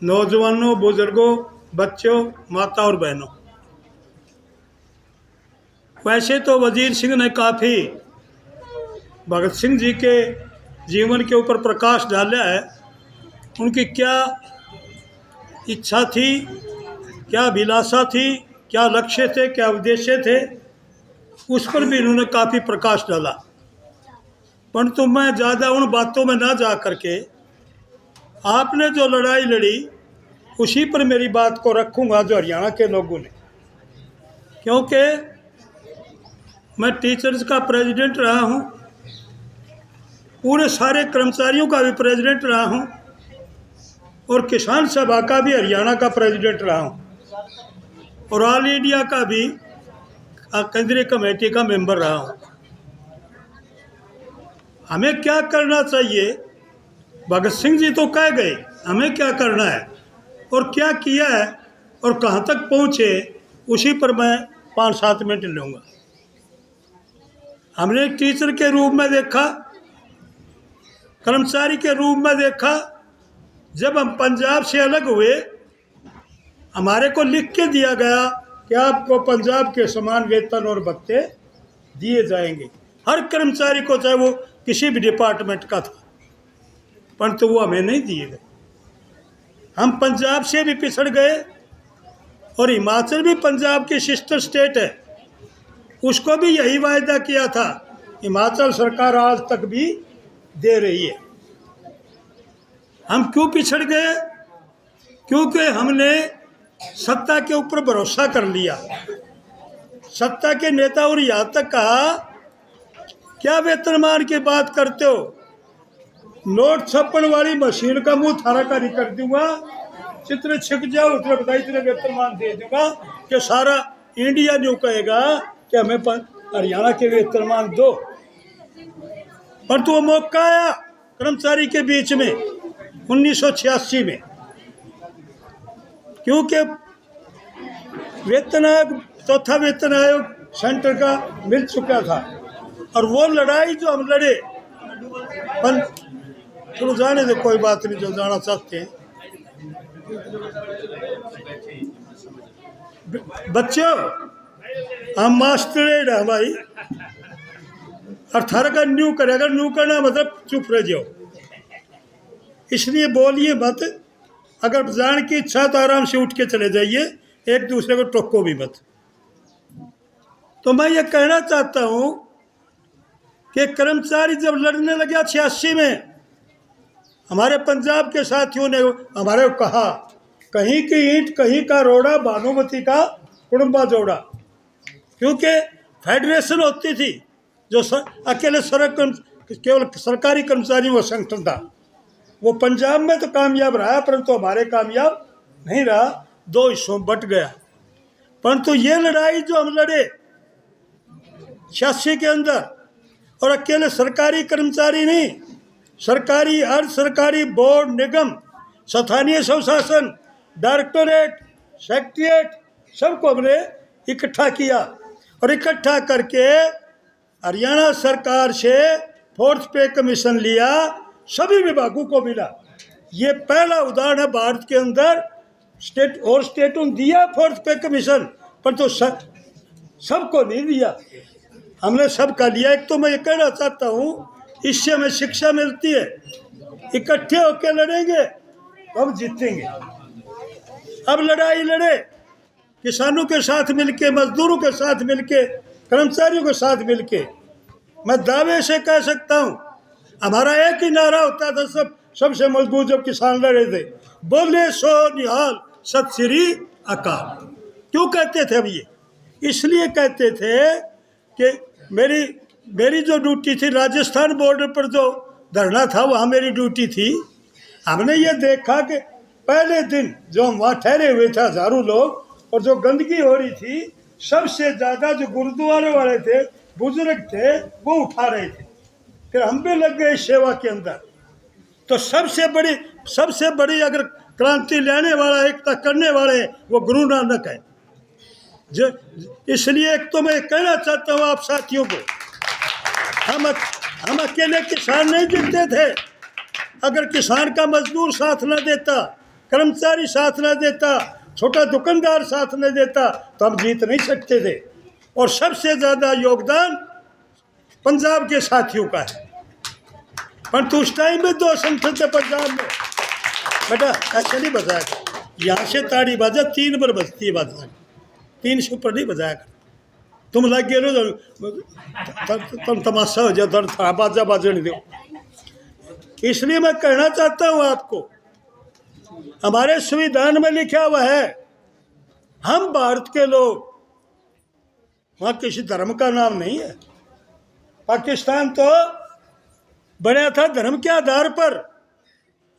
नौजवानों, बुजुर्गों, बच्चों, माता और बहनों, वैसे तो वजीर सिंह ने काफ़ी भगत सिंह जी के जीवन के ऊपर प्रकाश डाला है। उनकी क्या इच्छा थी, क्या अभिलाषा थी, क्या लक्ष्य थे, क्या उद्देश्य थे, उस पर भी इन्होंने काफ़ी प्रकाश डाला। परंतु मैं ज़्यादा उन बातों में ना जा करके आपने जो लड़ाई लड़ी उसी पर मेरी बात को रखूँगा, जो हरियाणा के लोगों ने, क्योंकि मैं टीचर्स का प्रेसिडेंट रहा हूँ, पूरे सारे कर्मचारियों का भी प्रेसिडेंट रहा हूँ और किसान सभा का भी हरियाणा का प्रेसिडेंट रहा हूँ और ऑल इंडिया का भी केंद्रीय कमेटी का मेंबर रहा हूँ। हमें क्या करना चाहिए, भगत सिंह जी तो कह गए, हमें क्या करना है और क्या किया है और कहाँ तक पहुँचे, उसी पर मैं 5-7 मिनट लूँगा। हमने एक टीचर के रूप में देखा, कर्मचारी के रूप में देखा। जब हम पंजाब से अलग हुए, हमारे को लिख के दिया गया कि आपको पंजाब के समान वेतन और भत्ते दिए जाएंगे, हर कर्मचारी को, चाहे वो किसी भी डिपार्टमेंट का था, परंतु वो हमें नहीं दिए गए। हम पंजाब से भी पिछड़ गए और हिमाचल भी पंजाब की सिस्टर स्टेट है, उसको भी यही वायदा किया था, हिमाचल सरकार आज तक भी दे रही है। हम क्यों पिछड़ गए? क्योंकि हमने सत्ता के ऊपर भरोसा कर लिया। सत्ता के नेता और यहाँ तक कहा, क्या वेतनमान की बात करते हो, नोट छप्पन वाली मशीन का मुंह थारा का कर दूंगा, चित्र छिप जाओ, उतना बताइए, इतने वेतनमान दे दूंगा कि सारा इंडिया जो कहेगा कि हमें हरियाणा के वेतनमान दो। पर तो वो मौका आया कर्मचारी के बीच में 1986 में, क्योंकि वेतन आयोग, चौथा वेतन आयोग सेंटर का मिल चुका था और वो लड़ाई जो हम लड़े, चलो जाने दे, कोई बात नहीं, जो जाना चाहते हैं। बच्चों, हम मास्टर है भाई, और थारा का न्यू करेगा, न्यू करना मतलब चुप रह जाओ, इसलिए बोलिए मत। अगर जान की इच्छा तो आराम से उठ के चले जाइए, एक दूसरे को टोको भी मत। तो मैं ये कहना चाहता हूँ कि कर्मचारी जब लड़ने लगे 86 में, हमारे पंजाब के साथियों ने हमारे को कहा, कहीं की ईंट कहीं का रोड़ा, भानुमती का कुड़ुम्बा जोड़ा, क्योंकि फेडरेशन होती थी जो अकेले केवल सरकारी कर्मचारियों का संगठन था। वो पंजाब में तो कामयाब रहा, परंतु हमारे कामयाब नहीं रहा, 2 हिस्सों में बट गया। परंतु ये लड़ाई जो हम लड़े 86 के अंदर, और अकेले सरकारी कर्मचारी नहीं, सरकारी, अर्ध सरकारी, बोर्ड, निगम, स्थानीय स्वशासन, डायरेक्टोरेट, सेक्रेटरिएट, सबको हमने इकट्ठा किया और इकट्ठा करके हरियाणा सरकार से 4th पे कमीशन लिया, सभी विभागों को मिला। ये पहला उदाहरण है भारत के अंदर, स्टेट और स्टेटों ने दिया 4th पे कमीशन, पर तो सबको नहीं दिया, हमने सबका लिया। एक तो मैं ये कहना चाहता हूँ, इससे हमें शिक्षा मिलती है, इकट्ठे होकर लड़ेंगे तो हम जीतेंगे। अब लड़ाई लड़े किसानों के साथ मिलके, मजदूरों के साथ मिलके, कर्मचारियों के साथ मिलके, मैं दावे से कह सकता हूँ, हमारा एक ही नारा होता था सबसे मजबूत, जब किसान लड़े थे, बोले सो निहाल, सत श्री अकाल। क्यों कहते थे हम ये? इसलिए कहते थे कि मेरी जो ड्यूटी थी, राजस्थान बॉर्डर पर जो धरना था, वहाँ मेरी ड्यूटी थी। हमने ये देखा कि पहले दिन जो हम वहाँ ठहरे हुए थे, हजारों लोग, और जो गंदगी हो रही थी, सबसे ज़्यादा जो गुरुद्वारे वाले थे, बुजुर्ग थे, वो उठा रहे थे। फिर हम भी लग गए सेवा के अंदर। तो सबसे बड़ी अगर क्रांति लाने वाला, एकता करने वाले, वो गुरु नानक है। जो इसलिए एक तो मैं कहना चाहता हूँ आप साथियों को, हम अकेले किसान नहीं जीतते थे। अगर किसान का मजदूर साथ न देता, कर्मचारी साथ न देता, छोटा दुकानदार साथ न देता तो हम जीत नहीं सकते थे। और सबसे ज़्यादा योगदान पंजाब के साथियों का है। परंतु उस टाइम में 2 संगठन थे पंजाब में। बेटा ऐसे नहीं बजाया कर, यहाँ से ताड़ी बाजा 3 बार बजती है, बाजा 3 से ऊपर नहीं बजाया कर। तुम लग गए रो तुम तमाशा हो जाओ, था बाजा बाजने दो। इसलिए मैं कहना चाहता हूँ आपको, हमारे संविधान में लिखा हुआ है हम भारत के लोग, वहाँ किसी धर्म का नाम नहीं है। पाकिस्तान तो बना था धर्म के आधार पर,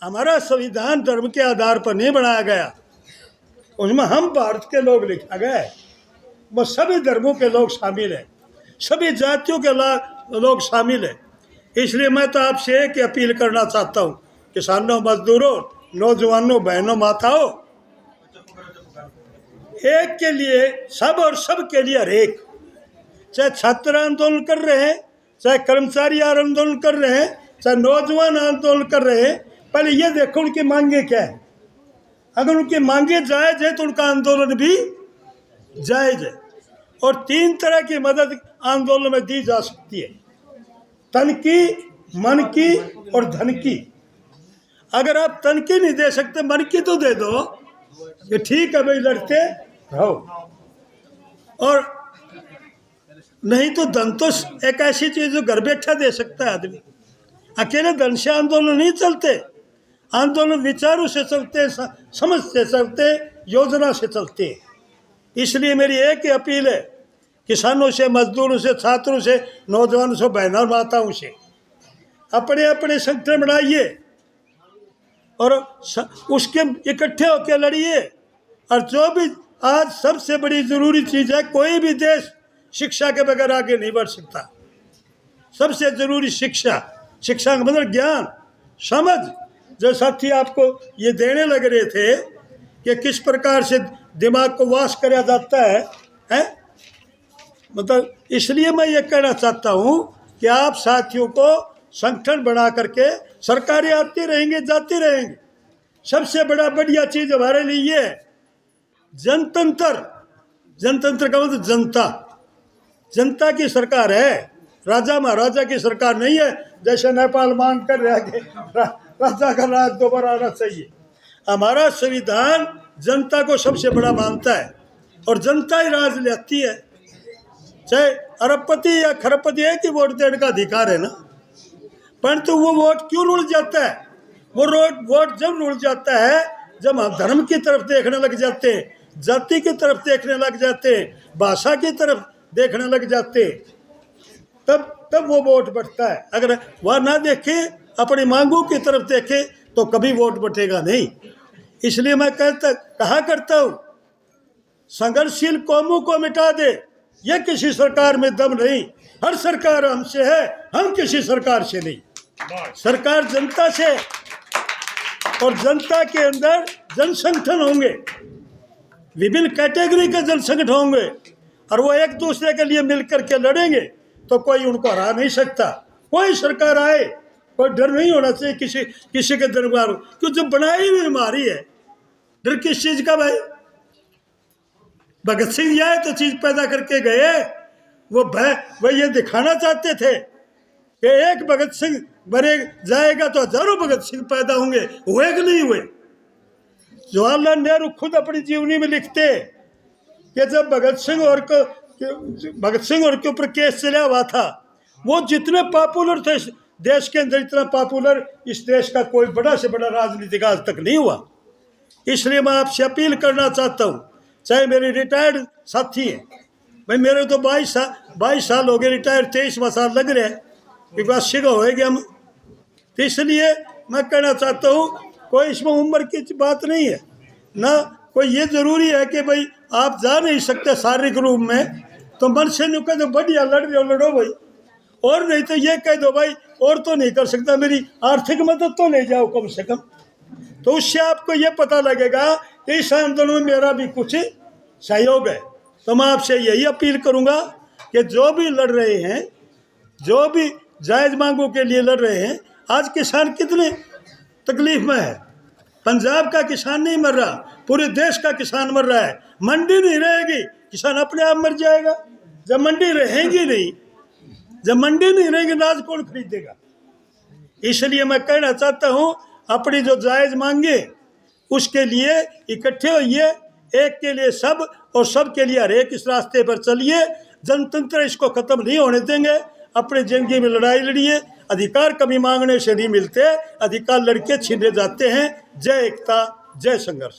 हमारा संविधान धर्म के आधार पर नहीं बनाया गया। उसमें हम भारत के लोग लिखा गया है, वो सभी धर्मों के लोग शामिल हैं, सभी जातियों के लोग शामिल हैं। इसलिए मैं तो आपसे एक अपील करना चाहता हूँ, किसानों, मजदूरों, नौजवानों, बहनों, माताओं, एक के लिए सब और सब के लिए हर एक। चाहे छात्र आंदोलन कर रहे हैं, चाहे कर्मचारी आंदोलन कर रहे हैं, चाहे नौजवान आंदोलन कर रहे हैं, पहले ये देखो उनकी मांगे क्या है। अगर उनकी मांगे जायज़ है तो उनका आंदोलन भी जायज़ है। और 3 तरह की मदद आंदोलन में दी जा सकती है, तन की, मन की और धन की। अगर आप तन की नहीं दे सकते, मन की तो दे दो, ये ठीक है भाई, लड़ते रहो। और नहीं तो धन तो एक ऐसी चीज जो घर बैठा दे सकता है आदमी। अकेले धन से आंदोलन नहीं चलते, आंदोलन विचारों से चलते, समझ से चलते, योजना से चलते। इसलिए मेरी एक ही अपील है, किसानों से, मजदूरों से, छात्रों से, नौजवानों से, बहनों माताओं से, अपने अपने संगठन बनाइए और उसके इकट्ठे होकर लड़िए। और जो भी आज सबसे बड़ी ज़रूरी चीज़ है, कोई भी देश शिक्षा के बगैर आगे नहीं बढ़ सकता। सबसे ज़रूरी शिक्षा, शिक्षा का मतलब ज्ञान, समझ। जो साथी आपको ये देने लग रहे थे कि किस प्रकार से दिमाग को वाश किया जाता है? मतलब इसलिए मैं ये कहना चाहता हूँ कि आप साथियों को संगठन बना करके, सरकारें आती रहेंगी, जाती रहेंगी, सबसे बढ़िया चीज़ हमारे लिए ये है जनतंत्र। जनतंत्र का मतलब जनता, जनता की सरकार है, राजा महाराजा की सरकार नहीं है। जैसे नेपाल मांग कर रहा कि राजा का राज दोबारा आना चाहिए। हमारा संविधान जनता को सबसे बड़ा मानता है और जनता ही राज लेती है। चाहे अरबपति या खरबपति है कि वोट देने का अधिकार है ना, परंतु वो वोट क्यों रुल जाता है? वो वोट जब रुल जाता है जब हम धर्म की तरफ देखने लग जाते हैं, जाति की तरफ देखने लग जाते हैं, भाषा की तरफ देखने लग जाते, तब वो वोट बढ़ता है। अगर वह ना देखे, अपनी मांगों की तरफ देखे, तो कभी वोट बढ़ेगा नहीं। इसलिए मैं कहा करता हूँ, संघर्षशील कौमों को मिटा दे, यह किसी सरकार में दम नहीं। हर सरकार हमसे है, हम किसी सरकार से नहीं। सरकार जनता से, और जनता के अंदर जनसंगठन होंगे, विभिन्न कैटेगरी के जनसंगठन होंगे, और वो एक दूसरे के लिए मिलकर के लड़ेंगे तो कोई उनको हरा नहीं सकता। कोई सरकार आए, कोई डर नहीं होना चाहिए किसी के दरबार, क्योंकि जो बनाई हुई हमारी है, डर किस चीज़ का भाई? भगत सिंह आए तो चीज़ पैदा करके गए, वो ये दिखाना चाहते थे कि एक भगत सिंह बने जाएगा तो हजारों भगत सिंह पैदा होंगे, हुए कि नहीं हुए? जवाहरलाल नेहरू खुद अपनी जीवनी में लिखते कि जब भगत सिंह और के ऊपर केस चला हुआ था, वो जितने पॉपुलर थे देश के अंदर, इतना पॉपुलर इस देश का कोई बड़ा से बड़ा राजनीतिक आज तक नहीं हुआ। इसलिए मैं आपसे अपील करना चाहता हूँ, चाहे मेरे रिटायर्ड साथी हैं, भाई मेरे तो 22 साल हो गए रिटायर, 23वां साल लग रहे हैं, विकास का होएगा हम। तो इसलिए मैं कहना चाहता हूँ, कोई इसमें उम्र की बात नहीं है ना, कोई ये ज़रूरी है कि भाई आप जा नहीं सकते शारीरिक रूप में, तो मन से नहीं कह दो बढ़िया लड़ रहे हो, लड़ो भाई। और नहीं तो ये कह दो भाई और तो नहीं कर सकता, मेरी आर्थिक मदद तो ले जाओ कम से कम। तो उससे आपको ये पता लगेगा कि इस आंदोलन में मेरा भी कुछ सहयोग है। तो मैं आपसे यही अपील करूँगा कि जो भी लड़ रहे हैं, जो भी जायज़ मांगों के लिए लड़ रहे हैं, आज किसान कितने तकलीफ में है, पंजाब का किसान नहीं मर रहा, पूरे देश का किसान मर रहा है। मंडी नहीं रहेगी, किसान अपने आप मर जाएगा। जब मंडी रहेगी नहीं, जब मंडी नहीं रहेगी, अनाज कौन खरीदेगा? इसलिए मैं कहना चाहता हूँ, अपनी जो जायज़ मांगे उसके लिए इकट्ठे होइए, एक के लिए सब और सब के लिए हर एक। इस रास्ते पर चलिए, जनतंत्र इसको ख़त्म नहीं होने देंगे। अपनी ज़िंदगी में लड़ाई लड़िए। अधिकार कभी मांगने से नहीं मिलते, अधिकार लड़के छीने जाते हैं। जय एकता, जय संघर्ष।